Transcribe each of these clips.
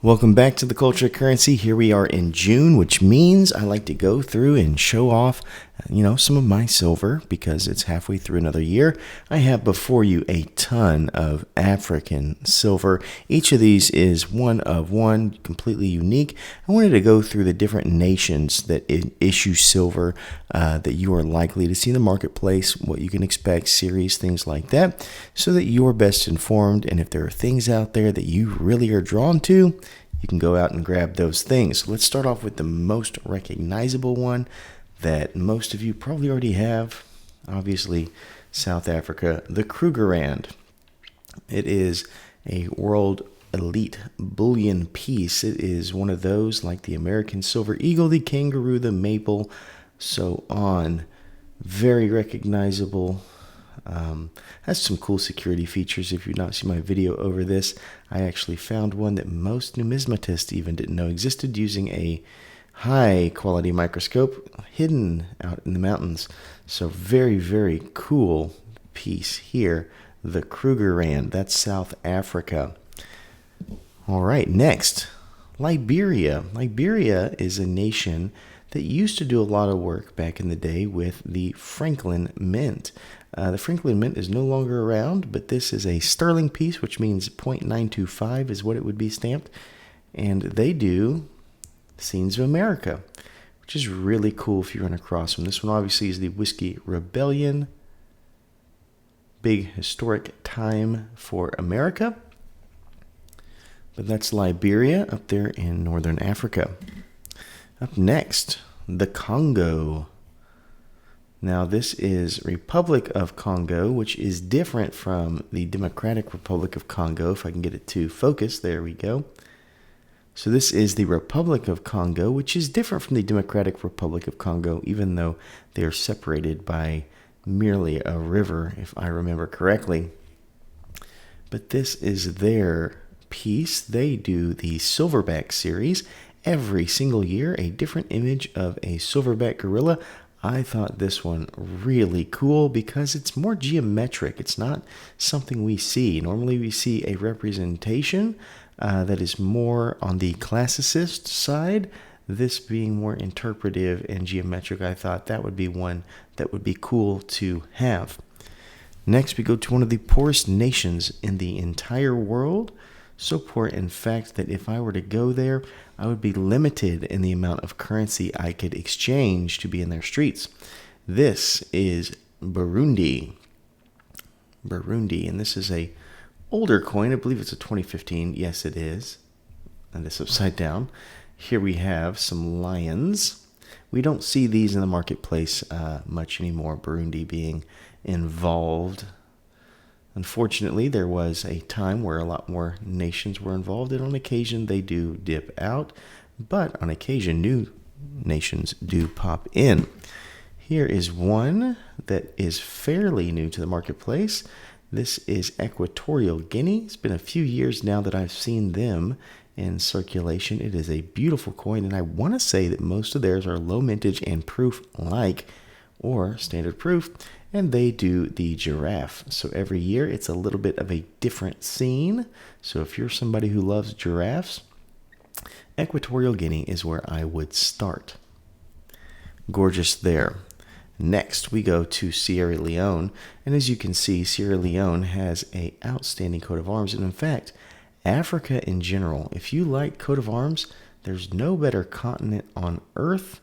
Welcome back to the Culture of Currency. Here we are in June, which means I like to go through and show off, some of my silver because it's halfway through another year. I have before you a ton of African silver. Each of these is one of one, completely unique. I wanted to go through the different nations that issue silver that you are likely to see in the marketplace, what you can expect, series, things like that, so that you are best informed. And if there are things out there that you really are drawn to, you can go out and grab those things. Let's start off with the most recognizable one that most of you probably already have. Obviously, South Africa, the Krugerrand. It is a world elite bullion piece. It is one of those like the American Silver Eagle, the Kangaroo, the Maple, so on. Very recognizable. Has some cool security features. If you've not seen my video over this, I actually found one that most numismatists even didn't know existed using a high quality microscope hidden out in the mountains. So very, very cool piece here. The Krugerrand, that's South Africa. All right, next, Liberia. Liberia is a nation that used to do a lot of work back in the day with the Franklin Mint. The Franklin Mint is no longer around, but this is a sterling piece, which means 0.925 is what it would be stamped. And they do Scenes of America, which is really cool if you run across them. This one obviously is the Whiskey Rebellion. Big historic time for America. But that's Liberia up there in northern Africa. Up next, the Congo. Now, this is Republic of Congo, which is different from the Democratic Republic of Congo. If I can get it to focus, there we go. So this is the Republic of Congo, which is different from the Democratic Republic of Congo, even though they are separated by merely a river, if I remember correctly. But this is their piece. They do the Silverback series. Every single year, a different image of a silverback gorilla. I thought this one really cool because it's more geometric. It's not something we see. Normally we see a representation that is more on the classicist side. This being more interpretive and geometric, I thought that would be one that would be cool to have. Next, we go to one of the poorest nations in the entire world. So poor, in fact, that if I were to go there, I would be limited in the amount of currency I could exchange to be in their streets. This is Burundi. Burundi, and this is a older coin. I believe it's a 2015. Yes, it is. And it's upside down. Here we have some lions. We don't see these in the marketplace much anymore, Burundi being involved. Unfortunately, there was a time where a lot more nations were involved, and on occasion they do dip out, but on occasion new nations do pop in. Here is one that is fairly new to the marketplace. This is Equatorial Guinea. It's been a few years now that I've seen them in circulation. It is a beautiful coin, and I want to say that most of theirs are low mintage and proof like, or standard proof, and they do the giraffe. So every year it's a little bit of a different scene. So if you're somebody who loves giraffes, Equatorial Guinea is where I would start. Gorgeous there. Next, we go to Sierra Leone, and as you can see, Sierra Leone has an outstanding coat of arms, and in fact, Africa in general, if you like coat of arms, there's no better continent on earth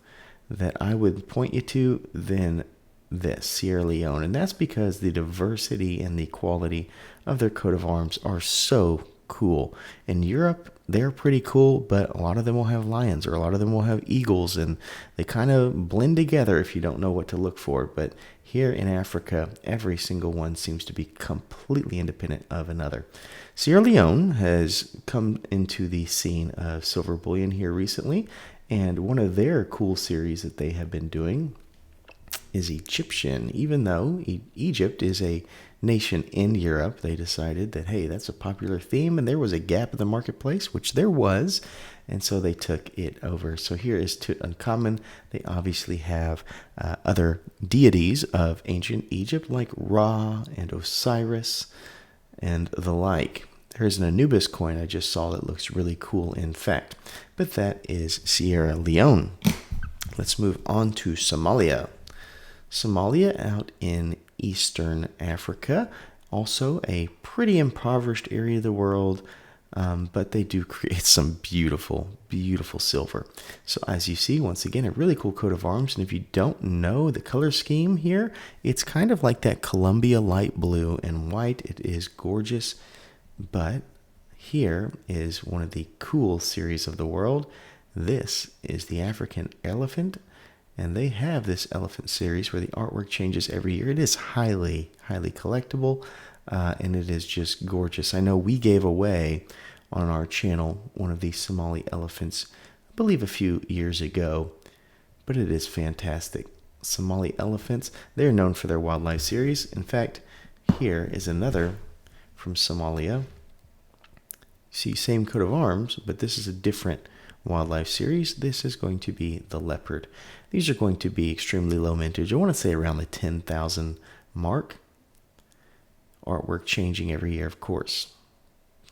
that I would point you to than this, Sierra Leone. And that's because the diversity and the quality of their coat of arms are so cool. In Europe, they're pretty cool, but a lot of them will have lions or a lot of them will have eagles, and they kind of blend together if you don't know what to look for. But here in Africa, every single one seems to be completely independent of another. Sierra Leone has come into the scene of Silver Bullion here recently, and one of their cool series that they have been doing is Egyptian. Even though Egypt is a nation in Europe, they decided that, hey, that's a popular theme, and there was a gap in the marketplace, which there was, and so they took it over. So here is Tutankhamun. They obviously have other deities of ancient Egypt like Ra and Osiris and the like. There's an Anubis coin I just saw that looks really cool, in fact. But that is Sierra Leone. Let's move on to Somalia. Somalia out in Eastern Africa. Also a pretty impoverished area of the world, but they do create some beautiful, beautiful silver. So as you see, once again, a really cool coat of arms. And if you don't know the color scheme here, it's kind of like that Columbia light blue and white. It is gorgeous. But here is one of the cool series of the world. This is the African elephant. And they have this elephant series where the artwork changes every year. It is highly, highly collectible, and it is just gorgeous. I know we gave away on our channel one of these Somali elephants, I believe a few years ago, but it is fantastic. Somali elephants, they're known for their wildlife series. In fact, here is another from Somalia. See, same coat of arms, but this is a different wildlife series. This is going to be the leopard. These are going to be extremely low mintage. I want to say around the 10,000 mark. Artwork changing every year, of course.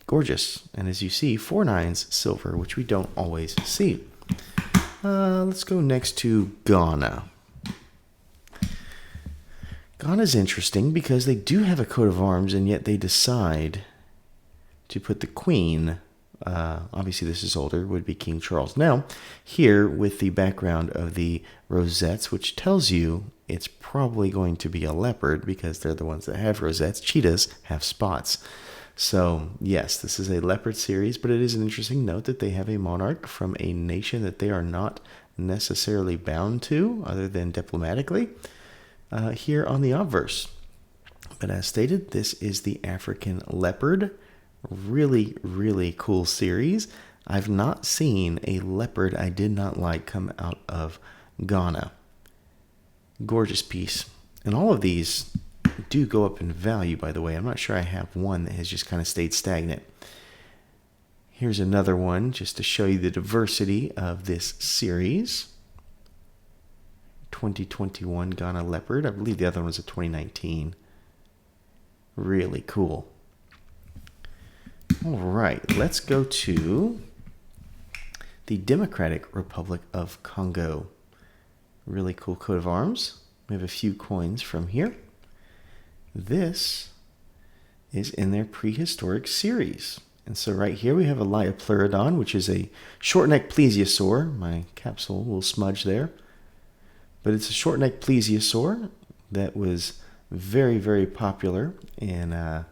Gorgeous. And as you see, 4/9 silver, which we don't always see. Let's go next to Ghana. Ghana's interesting because they do have a coat of arms, and yet they decide to put the queen. Obviously this is older, would be King Charles. Now, here with the background of the rosettes, which tells you it's probably going to be a leopard because they're the ones that have rosettes. Cheetahs have spots. So, yes, this is a leopard series, but it is an interesting note that they have a monarch from a nation that they are not necessarily bound to, other than diplomatically, here on the obverse. But as stated, this is the African leopard. Really, really cool series. I've not seen a leopard I did not like come out of Ghana. Gorgeous piece. And all of these do go up in value, by the way. I'm not sure I have one that has just kind of stayed stagnant. Here's another one just to show you the diversity of this series. 2021 Ghana leopard. I believe the other one was a 2019. Really cool. All right, let's go to the Democratic Republic of Congo. Really cool coat of arms. We have a few coins from here. This is in their prehistoric series. And so right here we have a Leoplerodon, which is a short-necked plesiosaur. My capsule will smudge there. But it's a short-necked plesiosaur that was very, very popular in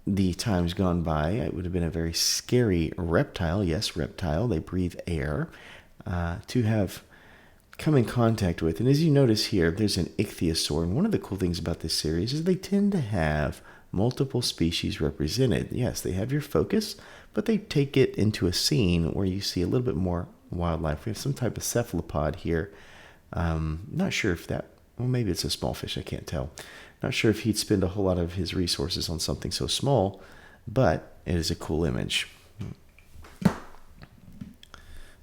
the times gone by. It would have been a very scary reptile. Yes, reptile. They breathe air. To have come in contact with. And as you notice here, there's an ichthyosaur. And one of the cool things about this series is they tend to have multiple species represented. Yes, they have your focus, but they take it into a scene where you see a little bit more wildlife. We have some type of cephalopod here. Not sure if that, well, maybe it's a small fish. I can't tell. Not sure if he'd spend a whole lot of his resources on something so small, but it is a cool image.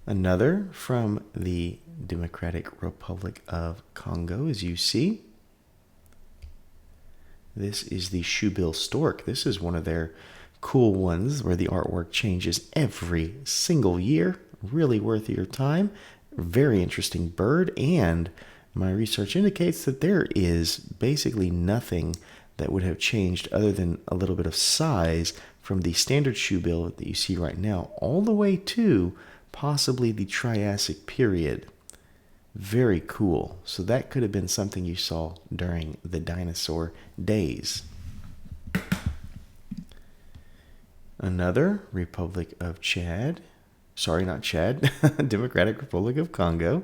Another from the Democratic Republic of Congo, as you see. This is the shoebill stork. This is one of their cool ones where the artwork changes every single year. Really worth your time. Very interesting bird, and my research indicates that there is basically nothing that would have changed other than a little bit of size from the standard shoebill that you see right now all the way to possibly the Triassic period. Very cool. So that could have been something you saw during the dinosaur days. Another Republic of Chad. Sorry, not Chad. Democratic Republic of Congo.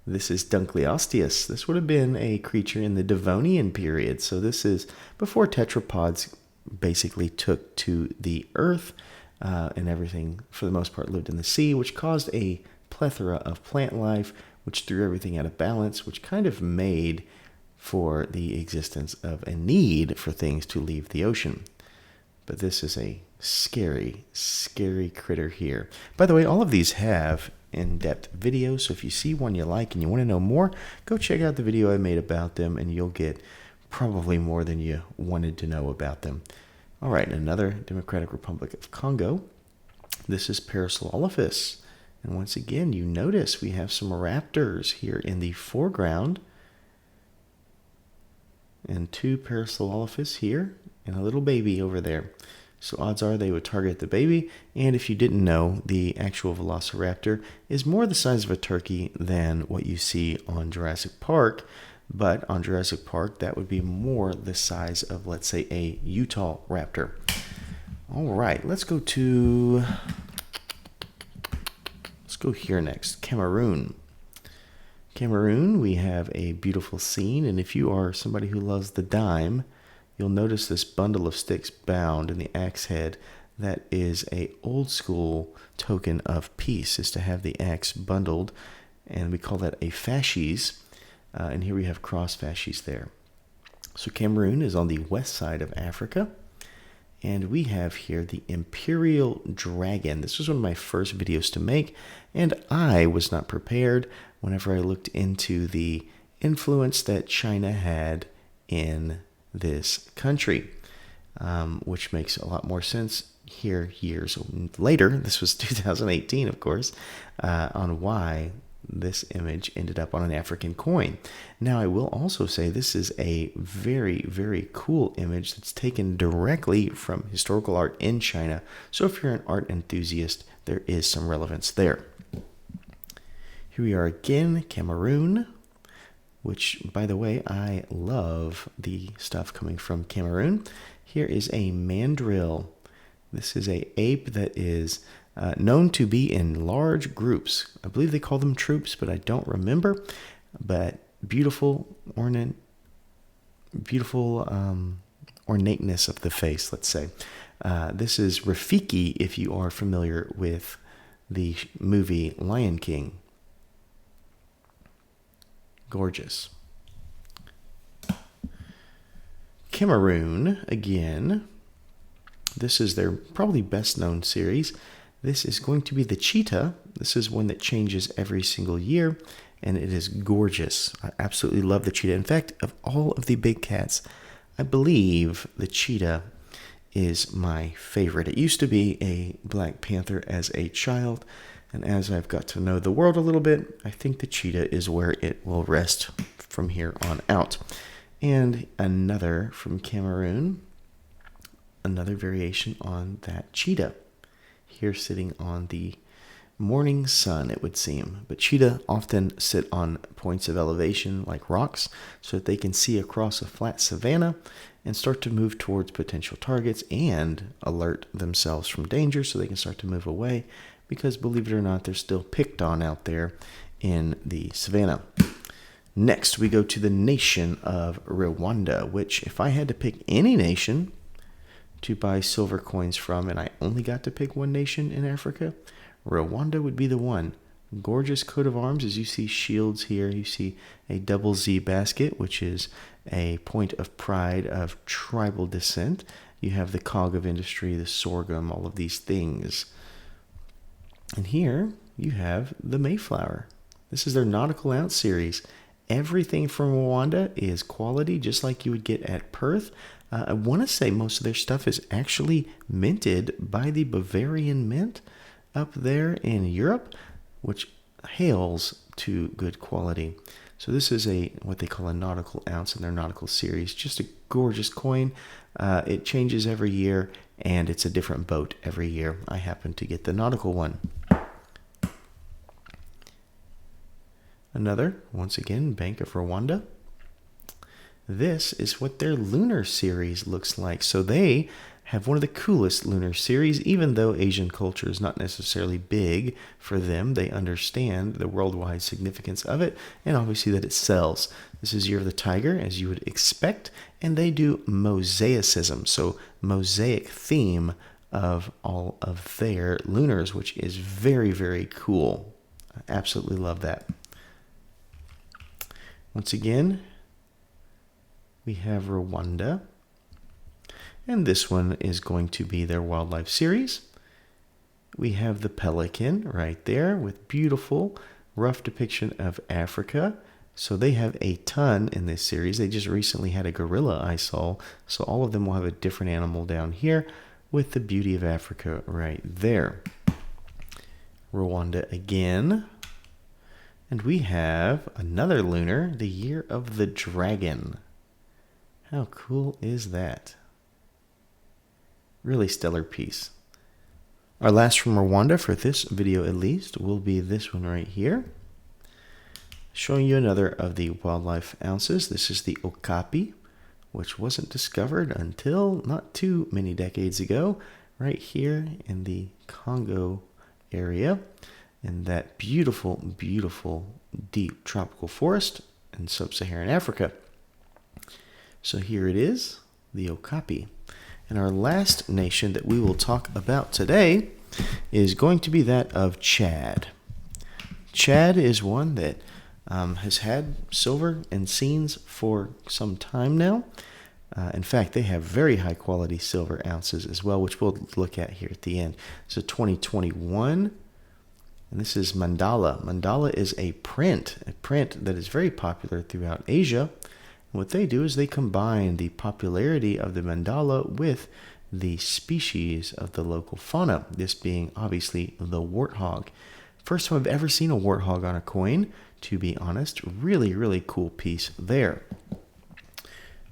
This is Dunkleosteus. This would have been a creature in the Devonian period. So this is before tetrapods basically took to the earth, and everything, for the most part, lived in the sea, which caused a plethora of plant life, which threw everything out of balance, which kind of made for the existence of a need for things to leave the ocean. But this is a scary, scary critter here. By the way, all of these have in-depth videos, so if you see one you like and you want to know more, go check out the video I made about them, and you'll get probably more than you wanted to know about them. All right, another Democratic Republic of Congo. This is Parasaurolophus. And once again, you notice we have some raptors here in the foreground. And 2 Parasaurolophus here and a little baby over there. So odds are they would target the baby. And if you didn't know, the actual velociraptor is more the size of a turkey than what you see on Jurassic Park. But on Jurassic Park, that would be more the size of, let's say, a Utah raptor. All right, let's go here next. Cameroon. Cameroon, we have a beautiful scene, and if you are somebody who loves the dime, you'll notice this bundle of sticks bound in the axe head. That is a old school token of peace, is to have the axe bundled, and we call that a fasces. And here we have cross fasces there. So Cameroon is on the west side of Africa. And we have here the imperial dragon. This was one of my first videos to make, and I was not prepared whenever I looked into the influence that China had in this country, which makes a lot more sense here years later. This was 2018, of course, on why this image ended up on an African coin. Now, I will also say this is a very, very cool image that's taken directly from historical art in China. So if you're an art enthusiast, there is some relevance there. Here we are again, Cameroon, which, by the way, I love the stuff coming from Cameroon. Here is a mandrill. This is an ape that is known to be in large groups. I believe they call them troops, but I don't remember. But beautiful ornateness of the face, let's say. This is Rafiki, if you are familiar with the movie Lion King. Gorgeous. Cameroon, again. This is their probably best known series. This is going to be the cheetah. This is one that changes every single year, and it is gorgeous. I absolutely love the cheetah. In fact, of all of the big cats, I believe the cheetah is my favorite. It used to be a Black Panther as a child, and as I've got to know the world a little bit, I think the cheetah is where it will rest from here on out. And another from Cameroon, another variation on that cheetah. Here sitting on the morning sun, it would seem. But cheetah often sit on points of elevation like rocks so that they can see across a flat savanna and start to move towards potential targets and alert themselves from danger so they can start to move away, because believe it or not, they're still picked on out there in the savannah. Next, we go to the nation of Rwanda, which, if I had to pick any nation to buy silver coins from, and I only got to pick one nation in Africa, Rwanda would be the one. Gorgeous coat of arms, as you see shields here. You see a double Z basket, which is a point of pride of tribal descent. You have the cog of industry, the sorghum, all of these things. And here you have the Mayflower. This is their nautical ounce series. Everything from Rwanda is quality, just like you would get at Perth. I want to say most of their stuff is actually minted by the Bavarian Mint up there in Europe, which hails to good quality. So this is what they call a nautical ounce in their nautical series. Just a gorgeous coin. It changes every year, and it's a different boat every year. I happen to get the nautical one. Another, once again, Bank of Rwanda. This is what their lunar series looks like. So they have one of the coolest lunar series, even though Asian culture is not necessarily big for them. They understand the worldwide significance of it, and obviously that it sells. This is Year of the Tiger, as you would expect, and they do mosaicism, so mosaic theme of all of their lunars, which is very, very cool. I absolutely love that. Once again, we have Rwanda, and this one is going to be their wildlife series. We have the pelican right there with beautiful, rough depiction of Africa. So they have a ton in this series. They just recently had a gorilla I saw. So all of them will have a different animal down here with the beauty of Africa right there. Rwanda again. And we have another lunar, the year of the dragon. How cool is that? Really stellar piece. Our last from Rwanda for this video at least will be this one right here. Showing you another of the wildlife ounces. This is the okapi, which wasn't discovered until not too many decades ago, right here in the Congo area, in that beautiful, beautiful, deep tropical forest in sub-Saharan Africa. So here it is, the okapi. And our last nation that we will talk about today is going to be that of Chad. Chad is one that has had silver and scenes for some time now. In fact, they have very high quality silver ounces as well, which we'll look at here at the end. So 2021, and this is mandala. Mandala is a print that is very popular throughout Asia. And what they do is they combine the popularity of the mandala with the species of the local fauna, this being obviously the warthog. First time I've ever seen a warthog on a coin, to be honest. Really, really cool piece there.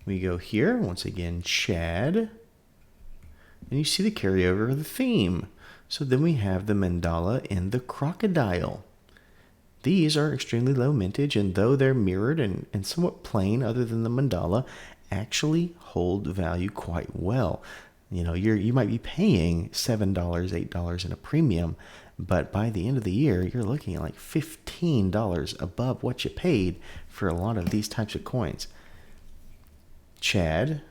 We go here, once again, Chad. And you see the carryover of the theme. So then we have the mandala and the crocodile. These are extremely low mintage, and though they're mirrored and somewhat plain other than the mandala, actually hold value quite well. You know, you might be paying $7, $8 in a premium, but by the end of the year, you're looking at like $15 above what you paid for a lot of these types of coins. Chad,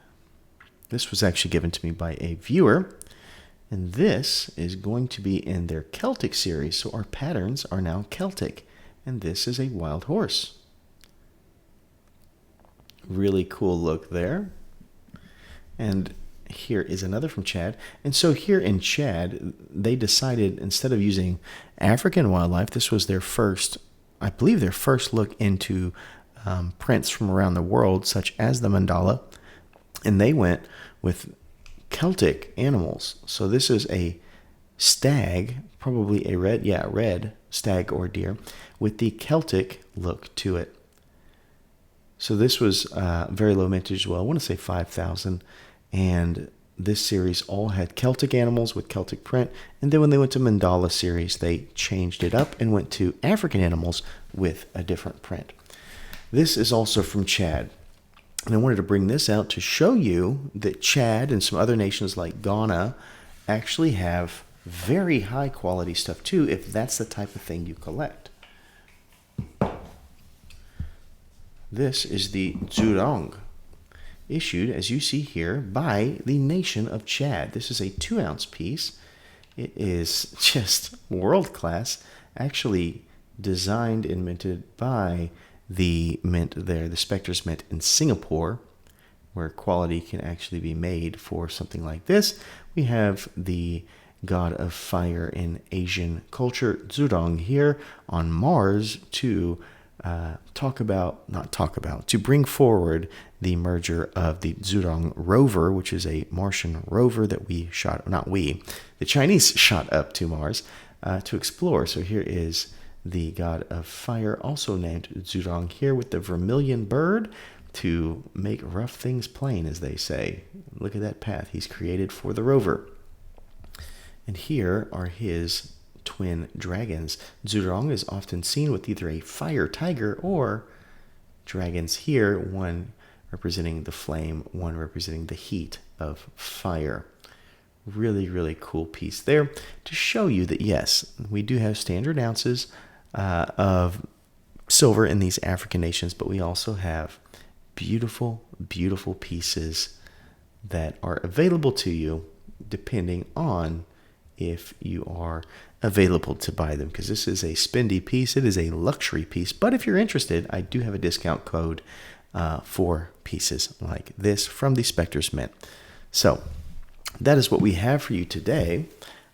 this was actually given to me by a viewer, and this is going to be in their Celtic series, so our patterns are now Celtic, and this is a wild horse. Really cool look there. And here is another from Chad. And so here in Chad, they decided instead of using African wildlife, this was their first, I believe their first look into prints from around the world, such as the mandala. And they went with Celtic animals. So this is a stag, probably a red stag or deer, with the Celtic look to it. So this was very low mintage as well. I want to say 5,000. And this series all had Celtic animals with Celtic print. And then when they went to mandala series, they changed it up and went to African animals with a different print. This is also from Chad. And I wanted to bring this out to show you that Chad and some other nations like Ghana actually have very high quality stuff too, if that's the type of thing you collect. This is the Zurong, issued, as you see here, by the nation of Chad. This is a 2-ounce piece. It is just world class, actually designed and minted by the mint there, the Spectres Mint in Singapore, where quality can actually be made for something like this. We have the god of fire in Asian culture, Zurong, here on Mars to to bring forward the merger of the Zurong rover, which is a Martian rover that the Chinese shot up to Mars to explore. So here is the god of fire, also named Zurong, here with the vermilion bird to make rough things plain, as they say. Look at that path he's created for the rover. And here are his twin dragons. Zurong is often seen with either a fire tiger or dragons here, one representing the flame, one representing the heat of fire. Really, really cool piece there to show you that, yes, we do have standard ounces of silver in these African nations, but we also have beautiful, beautiful pieces that are available to you depending on if you are available to buy them, because this is a spendy piece. It is a luxury piece, but if you're interested, I do have a discount code for pieces like this from the Spectres Mint. So that is what we have for you today.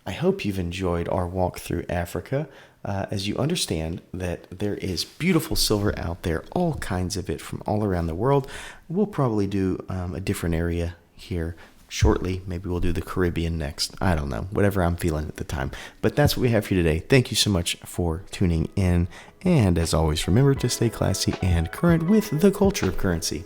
I hope you've enjoyed our walk through Africa. as you understand that there is beautiful silver out there, all kinds of it from all around the world. We'll probably do a different area here shortly. Maybe we'll do the Caribbean next. I don't know, whatever I'm feeling at the time. But that's what we have for you today. Thank you so much for tuning in. And as always, remember to stay classy and current with the culture of currency.